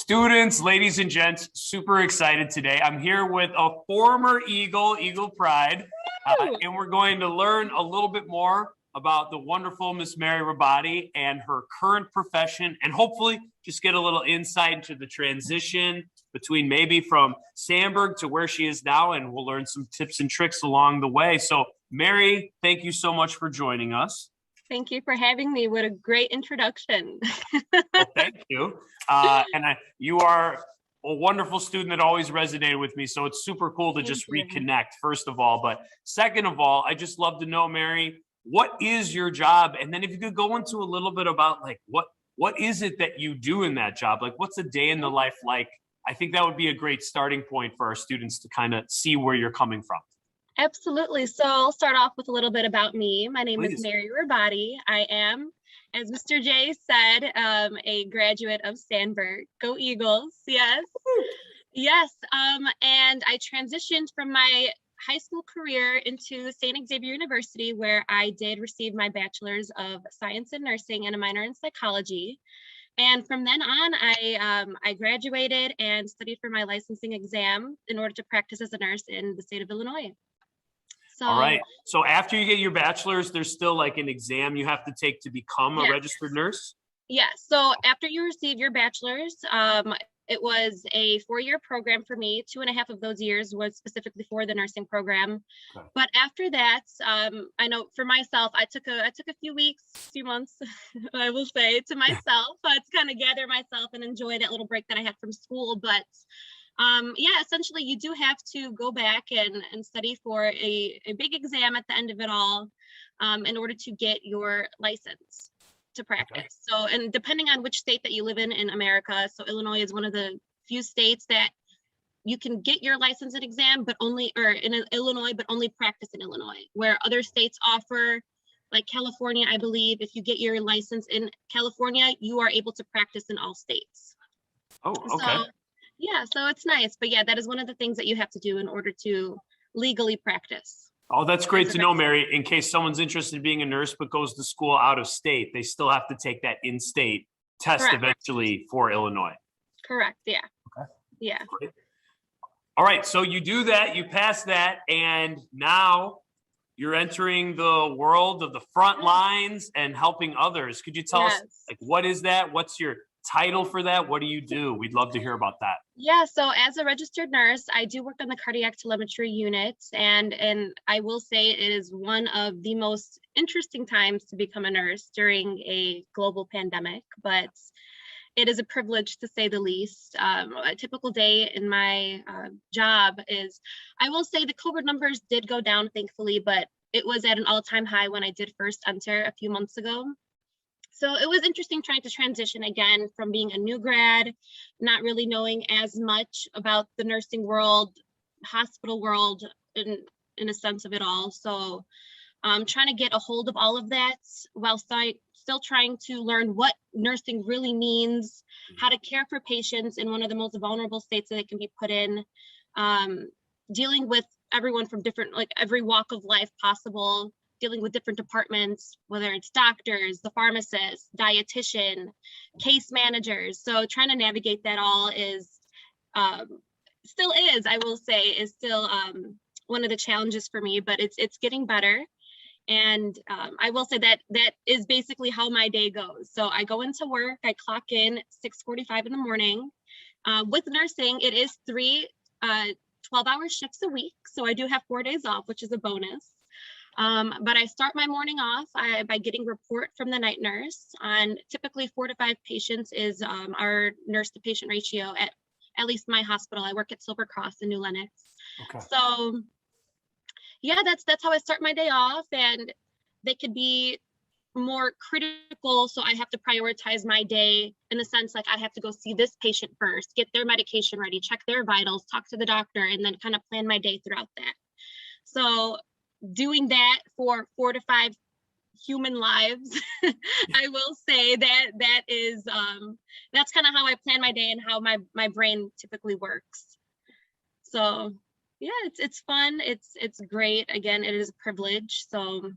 Students, ladies and gents, super excited today. I'm here with a former Eagle, Eagle Pride, and we're going to learn a little bit more about the wonderful Miss Mary Rabadi and her current profession, and hopefully just get a little insight into the transition between maybe from Sandburg to where she is now, and we'll learn some tips and tricks along the way. So, Mary, thank you so much for joining us. Thank you for having me. What a great introduction. Well, thank you. You are a wonderful student that always resonated with me. So it's super cool to just reconnect, first of all. But second of all, I just love to know, Mary, what is your job? And then if you could go into a little bit about like, what is it that you do in that job? Like, what's a day in the life like? I think that would be a great starting point for our students to kind of see where you're coming from. Absolutely. So I'll start off with a little bit about me. My name is Mary Rabadi. I am, as Mr. J said, a graduate of Sandburg. Go Eagles. Yes. Yes. And I transitioned from my high school career into St. Xavier University, where I did receive my bachelor's of science in nursing and a minor in psychology. And from then on, I graduated and studied for my licensing exam in order to practice as a nurse in the state of Illinois. So, all right. So after you get your bachelor's, there's still like an exam you have to take to become a registered nurse? Yeah. So after you receive your bachelor's, it was a 4-year program for me. 2.5 of those years was specifically for the nursing program. Okay. But after that, I know for myself, I took a few weeks, few months, I will say, to myself to kind of gather myself and enjoy that little break that I had from school. But yeah, essentially you do have to go back and study for a big exam at the end of it all in order to get your license to practice. Okay. So, and depending on which state that you live in America, so Illinois is one of the few states that you can get your license and exam, but only, or in Illinois, but only practice in Illinois, where other states offer, like California, I believe, if you get your license in California, you are able to practice in all states. Oh, okay. So, yeah, so it's nice. But yeah, that is one of the things that you have to do in order to legally practice. Oh, that's great to know, Mary. In case someone's interested in being a nurse but goes to school out of state, they still have to take that in-state test eventually for Illinois. Correct, yeah. Okay. Yeah. Great. All right, so you do that, you pass that, and now you're entering the world of the front lines and helping others. Could you tell us, like, what is that? What's your title for that? What do you do? We'd love to hear about that. Yeah, so as a registered nurse, I do work on the cardiac telemetry unit, and I will say it is one of the most interesting times to become a nurse during a global pandemic, but it is a privilege to say the least. A typical day in my job is, I will say the COVID numbers did go down, thankfully, but it was at an all-time high when I did first enter a few months ago. So it was interesting trying to transition again from being a new grad, not really knowing as much about the nursing world, hospital world, in a sense of it all. So trying to get a hold of all of that while still trying to learn what nursing really means, how to care for patients in one of the most vulnerable states that it can be put in, dealing with everyone from different, like every walk of life possible, dealing with different departments, whether it's doctors, the pharmacist, dietitian, case managers. So trying to navigate that all is, still is, I will say, is still one of the challenges for me, but it's getting better. And I will say that that is basically how my day goes. So I go into work, I clock in 6:45 in the morning. With nursing, it is 3 12-hour shifts a week. So I do have 4 days off, which is a bonus. But I start my morning off by getting report from the night nurse on typically 4 to 5 patients is our nurse to patient ratio at least my hospital. I work at Silver Cross in New Lenox. Okay. So yeah, that's how I start my day off, and they could be more critical. So I have to prioritize my day in the sense, like I have to go see this patient first, get their medication ready, check their vitals, talk to the doctor, and then kind of plan my day throughout that. So doing that for 4 to 5 human lives, I will say that is that's kind of how I plan my day and how my brain typically works. So yeah, it's fun, it's great. Again, it is a privilege. So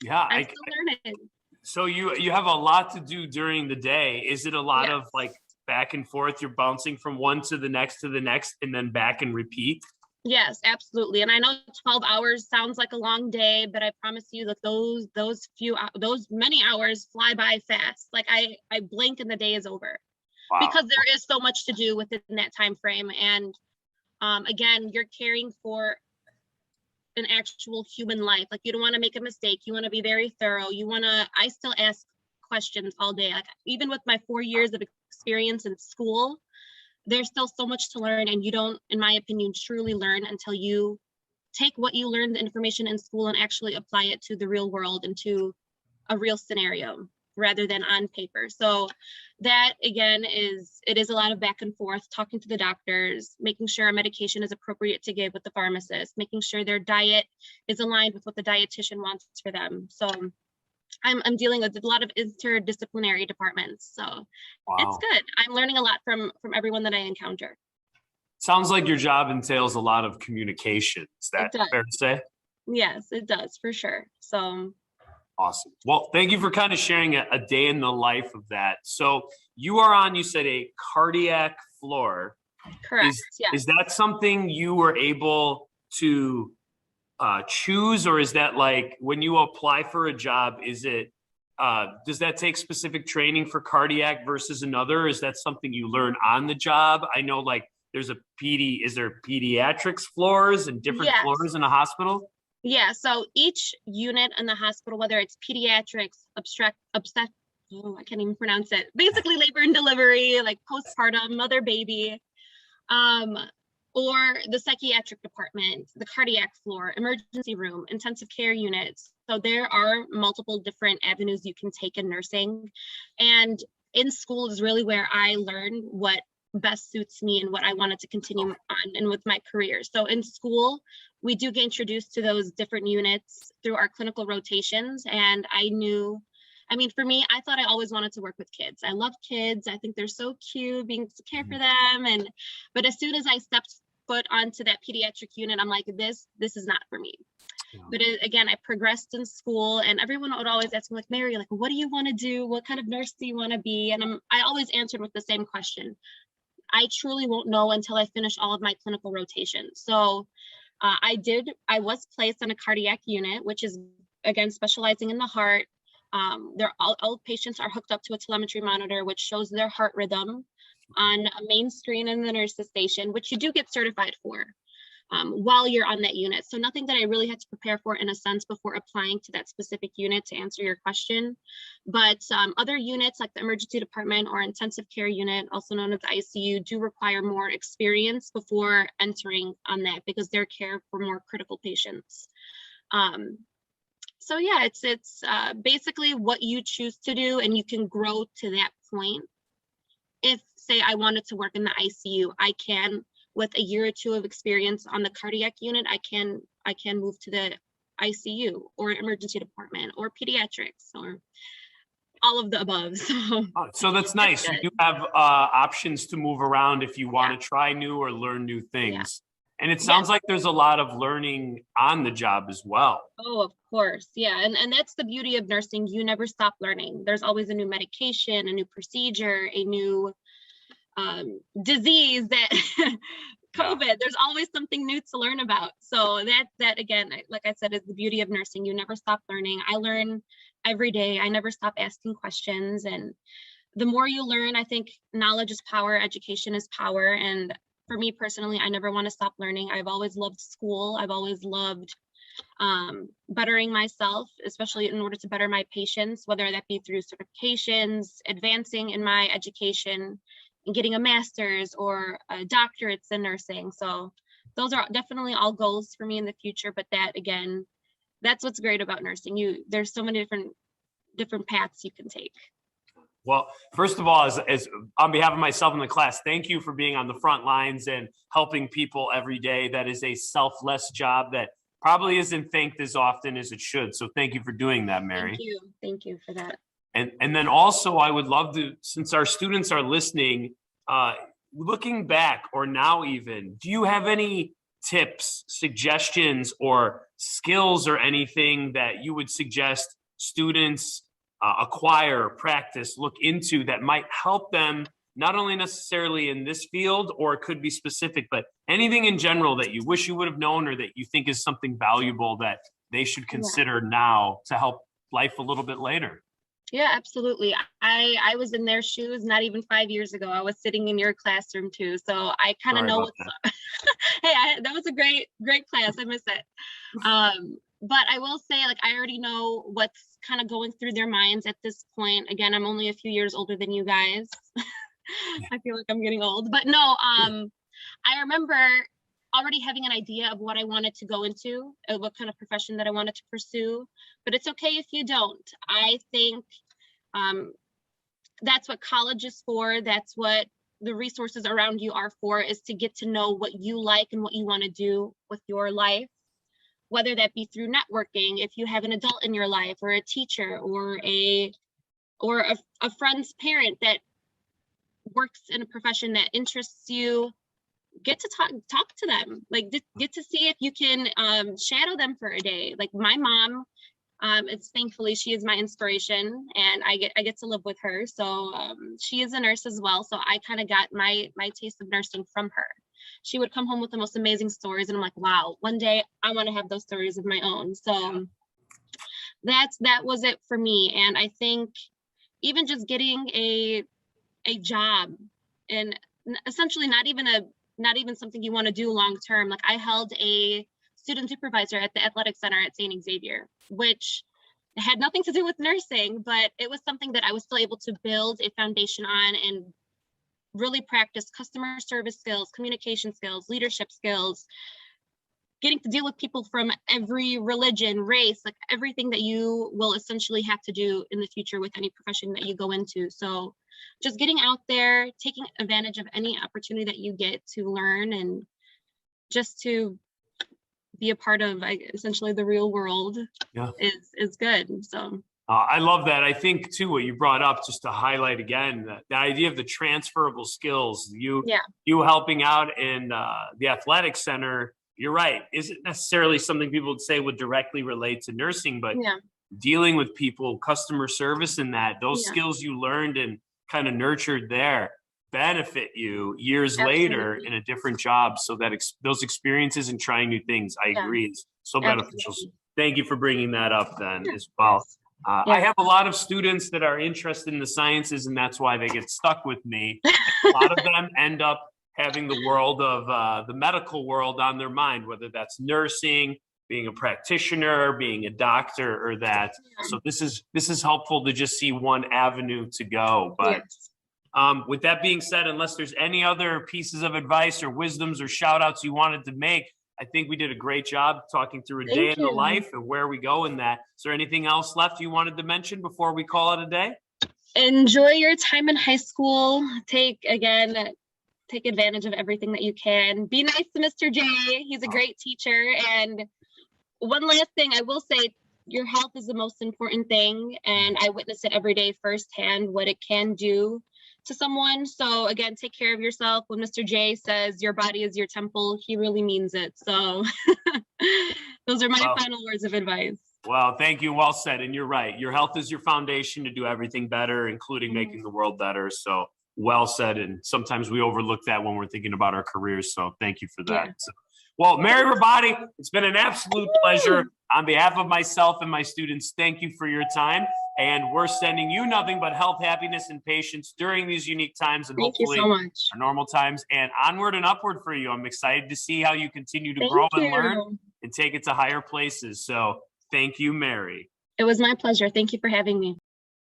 yeah, I'm still learning. So you have a lot to do during the day. Is it a lot of like back and forth. You're bouncing from one to the next and then back and repeat. Yes, absolutely. And I know 12 hours sounds like a long day, but I promise you that those many hours fly by fast. Like I blink and the day is over. Wow. Because there is so much to do within that time frame. And again, you're caring for an actual human life. Like you don't want to make a mistake. You want to be very thorough. I still ask questions all day. Like even with my 4 years of experience in school, there's still so much to learn, and you don't, in my opinion, truly learn until you take what you learned, the information in school, and actually apply it to the real world and to a real scenario rather than on paper. So that again it is a lot of back and forth, talking to the doctors, making sure a medication is appropriate to give with the pharmacist, making sure their diet is aligned with what the dietitian wants for them. So I'm dealing with a lot of interdisciplinary departments. So wow. It's good. I'm learning a lot from everyone that I encounter. Sounds like your job entails a lot of communication. Is that fair to say? Yes, it does, for sure. So awesome. Well, thank you for kind of sharing a day in the life of that. So you are on, you said, a cardiac floor. Correct. Is that something you were able to choose, or is that like when you apply for a job, is it does that take specific training for cardiac versus another? Is that something you learn on the job? I know like is there pediatrics floors and different floors in a hospital? Yeah, so each unit in the hospital, whether it's pediatrics, I can't even pronounce it, basically labor and delivery, like postpartum, mother, baby, or the psychiatric department, the cardiac floor, emergency room, intensive care units. So there are multiple different avenues you can take in nursing. And in school is really where I learned what best suits me and what I wanted to continue on and with my career. So in school, we do get introduced to those different units through our clinical rotations. And for me, I thought I always wanted to work with kids. I love kids. I think they're so cute, being to care for them. But as soon as I stepped foot onto that pediatric unit, I'm like, this is not for me. Yeah. But again, I progressed in school, and everyone would always ask me, like, Mary, like, what do you want to do? What kind of nurse do you want to be? And I always answered with the same question. I truly won't know until I finish all of my clinical rotations. So I was placed on a cardiac unit, which is, again, specializing in the heart. All patients are hooked up to a telemetry monitor, which shows their heart rhythm on a main screen in the nurse's station, which you do get certified for while you're on that unit. So nothing that I really had to prepare for in a sense before applying to that specific unit to answer your question. But other units like the emergency department or intensive care unit, also known as the ICU, do require more experience before entering on that because they're care for more critical patients. So yeah, it's basically what you choose to do, and you can grow to that point. If, say, I wanted to work in the ICU, I can, with a year or two of experience on the cardiac unit, I can move to the ICU or emergency department or pediatrics or all of the above. So that's nice. You do have options to move around if you want to try new or learn new things. And it sounds like there's a lot of learning on the job as well. Oh, of course. Yeah. And that's the beauty of nursing. You never stop learning. There's always a new medication, a new procedure, a new disease that COVID, there's always something new to learn about. So that again, like I said, is the beauty of nursing. You never stop learning. I learn every day. I never stop asking questions. And the more you learn, I think knowledge is power, education is power. And for me personally, I never want to stop learning. I've always loved school. I've always loved bettering myself, especially in order to better my patients, whether that be through certifications, advancing in my education, and getting a master's or a doctorates in nursing. So those are definitely all goals for me in the future. But that, again, that's what's great about nursing. There's so many different paths you can take. Well, first of all, as on behalf of myself and the class, thank you for being on the front lines and helping people every day. That is a selfless job that probably isn't thanked as often as it should. So thank you for doing that, Mary. Thank you for that. And then also, I would love to, since our students are listening, looking back or now even, do you have any tips, suggestions, or skills or anything that you would suggest students acquire, practice, look into that might help them not only necessarily in this field, or it could be specific, but anything in general that you wish you would have known or that you think is something valuable that they should consider now to help life a little bit later? Yeah, absolutely. I was in their shoes not even 5 years ago. I was sitting in your classroom too. So I kind of Sorry know about what's that. hey, that was a great class. I miss it. But I will say, like, I already know what's kind of going through their minds at this point. Again, I'm only a few years older than you guys. I feel like I'm getting old, but no, I remember already having an idea of what I wanted to go into, what kind of profession that I wanted to pursue, but it's okay if you don't. I think that's what college is for. That's what the resources around you are for, is to get to know what you like and what you want to do with your life, whether that be through networking, if you have an adult in your life, or a teacher, or a friend's parent that works in a profession that interests you. Get to talk to them, like get to see if you can shadow them for a day. Like my mom, it's thankfully she is my inspiration, and I get to live with her. So she is a nurse as well. So I kind of got my taste of nursing from her. She would come home with the most amazing stories, and I'm like, wow, one day I want to have those stories of my own. So that was it for me. And I think even just getting a job, and essentially not even something you want to do long term. Like I held a student supervisor at the athletic center at St. Xavier, which had nothing to do with nursing, but it was something that I was still able to build a foundation on and really practice customer service skills, communication skills, leadership skills, getting to deal with people from every religion, race, like everything that you will essentially have to do in the future with any profession that you go into. So just getting out there, taking advantage of any opportunity that you get to learn and just to be a part of essentially the real world is good. So I love that. I think too, what you brought up, just to highlight again, the idea of the transferable skills, you helping out in the athletic center, you're right, isn't necessarily something people would say would directly relate to nursing, but dealing with people, customer service, and those skills you learned and kind of nurtured there benefit you years later in a different job. So that those experiences and trying new things, I agree, is so beneficial. Thank you for bringing that up then as well. I have a lot of students that are interested in the sciences, and that's why they get stuck with me. A lot of them end up having the world of the medical world on their mind, whether that's nursing, being a practitioner, being a doctor, or that. So this is helpful to just see one avenue to go. But with that being said, unless there's any other pieces of advice or wisdoms or shout outs you wanted to make, I think we did a great job talking through a day in the life and where we go in that. Is there anything else left you wanted to mention before we call it a day? Enjoy your time in high school. Take advantage of everything that you can. Be nice to Mr. J. He's a great teacher. And one last thing I will say, your health is the most important thing. And I witness it every day firsthand, what it can do to someone. So again, take care of yourself. When Mr. J says your body is your temple, he really means it. So those are my final words of advice. Well, thank you. Well said. And you're right. Your health is your foundation to do everything better, including making the world better. So well said. And sometimes we overlook that when we're thinking about our careers. So thank you for that. So, well, Mary Rabadi, it's been an absolute pleasure. On behalf of myself and my students, thank you for your time. And we're sending you nothing but health, happiness, and patience during these unique times, and hopefully our normal times, and onward and upward for you. I'm excited to see how you continue to grow and learn and take it to higher places. So thank you, Mary. It was my pleasure. Thank you for having me.